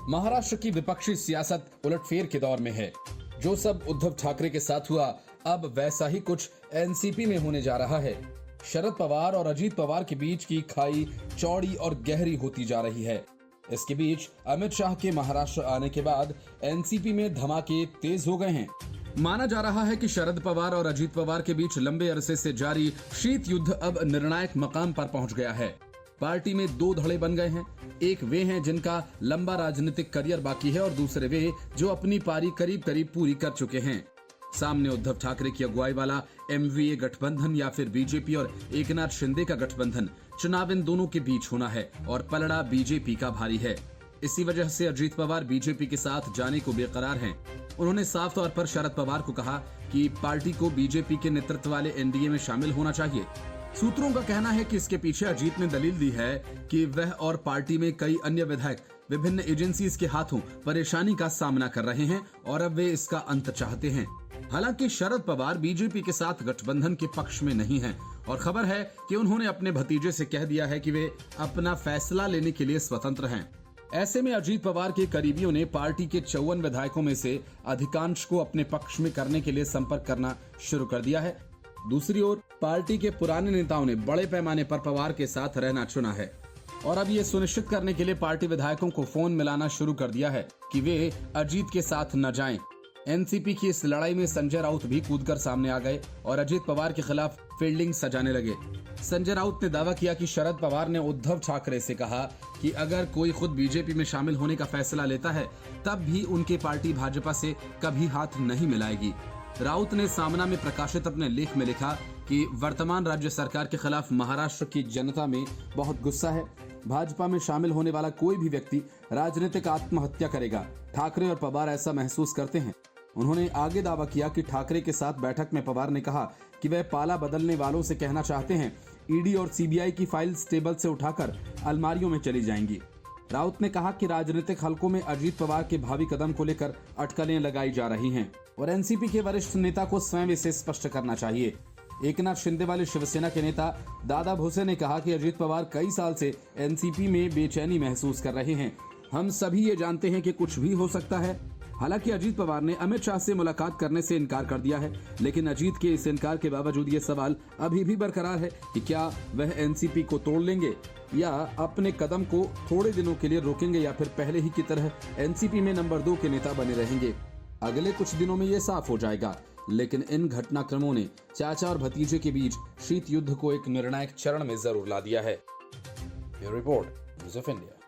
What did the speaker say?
महाराष्ट्र की विपक्षी सियासत उलटफेर के दौर में है। जो सब उद्धव ठाकरे के साथ हुआ, अब वैसा ही कुछ एनसीपी में होने जा रहा है। शरद पवार और अजीत पवार के बीच की खाई चौड़ी और गहरी होती जा रही है। इसके बीच अमित शाह के महाराष्ट्र आने के बाद एनसीपी में धमाके तेज हो गए हैं। माना जा रहा है कि शरद पवार और अजीत पवार के बीच लंबे अरसे से जारी शीत युद्ध अब निर्णायक मकाम पर पहुंच गया है। पार्टी में दो धड़े बन गए हैं। एक वे हैं जिनका लंबा राजनीतिक करियर बाकी है और दूसरे वे जो अपनी पारी करीब करीब पूरी कर चुके हैं। सामने उद्धव ठाकरे की अगुवाई वाला एमवीए गठबंधन या फिर बीजेपी और एकनाथ शिंदे का गठबंधन। चुनाव इन दोनों के बीच होना है और पलड़ा बीजेपी का भारी है। इसी वजह से अजीत पवार बीजेपी के साथ जाने को बेकरार हैं। उन्होंने साफ तौर पर शरद पवार को कहा कि पार्टी को बीजेपी के नेतृत्व वाले एनडीए में शामिल होना चाहिए। सूत्रों का कहना है कि इसके पीछे अजीत ने दलील दी है कि वह और पार्टी में कई अन्य विधायक विभिन्न एजेंसीज के हाथों परेशानी का सामना कर रहे हैं और अब वे इसका अंत चाहते हैं। हालांकि शरद पवार बीजेपी के साथ गठबंधन के पक्ष में नहीं हैं और खबर है कि उन्होंने अपने भतीजे से कह दिया है कि वे अपना फैसला लेने के लिए स्वतंत्र हैं। ऐसे में अजीत पवार के करीबियों ने पार्टी के 54 विधायकों में से अधिकांश को अपने पक्ष में करने के लिए संपर्क करना शुरू कर दिया है। दूसरी ओर पार्टी के पुराने नेताओं ने बड़े पैमाने पर पवार के साथ रहना चुना है और अब ये सुनिश्चित करने के लिए पार्टी विधायकों को फोन मिलाना शुरू कर दिया है कि वे अजीत के साथ न जाएं। एनसीपी की इस लड़ाई में संजय राउत भी कूदकर सामने आ गए और अजीत पवार के खिलाफ फील्डिंग सजाने लगे। संजय राउत ने दावा किया कि शरद पवार ने उद्धव ठाकरे से कहा कि अगर कोई खुद बीजेपी में शामिल होने का फैसला लेता है तब भी उनकी पार्टी भाजपा से कभी हाथ नहीं मिलाएगी। राउत ने सामना में प्रकाशित अपने लेख में लिखा कि वर्तमान राज्य सरकार के खिलाफ महाराष्ट्र की जनता में बहुत गुस्सा है। भाजपा में शामिल होने वाला कोई भी व्यक्ति राजनीतिक आत्महत्या करेगा। ठाकरे और पवार ऐसा महसूस करते हैं। उन्होंने आगे दावा किया कि ठाकरे के साथ बैठक में पवार ने कहा कि वह पाला बदलने वालों से कहना चाहते हैं ईडी और सीबीआई की फाइल्स टेबल से उठाकर अलमारियों में चली जाएंगी। राउत ने कहा कि राजनीतिक हलकों में अजीत पवार के भावी कदम को लेकर अटकलें लगाई जा रही हैं और एनसीपी के वरिष्ठ नेता को स्वयं इसे स्पष्ट करना चाहिए। एकनाथ शिंदे वाले शिवसेना के नेता दादा भोसे ने कहा कि अजीत पवार कई साल से एनसीपी में बेचैनी महसूस कर रहे हैं। हम सभी ये जानते हैं कि कुछ भी हो सकता है। हालांकि अजीत पवार ने अमित शाह से मुलाकात करने से इनकार कर दिया है, लेकिन अजीत के इस इनकार के बावजूद ये सवाल अभी भी बरकरार है कि क्या वह एनसीपी को तोड़ लेंगे या अपने कदम को थोड़े दिनों के लिए रोकेंगे या फिर पहले ही की तरह एनसीपी में नंबर 2 के नेता बने रहेंगे। अगले कुछ दिनों में ये साफ हो जाएगा, लेकिन इन घटनाक्रमों ने चाचा और भतीजे के बीच शीत युद्ध को एक निर्णायक चरण में जरूर ला दिया है। Report news of India.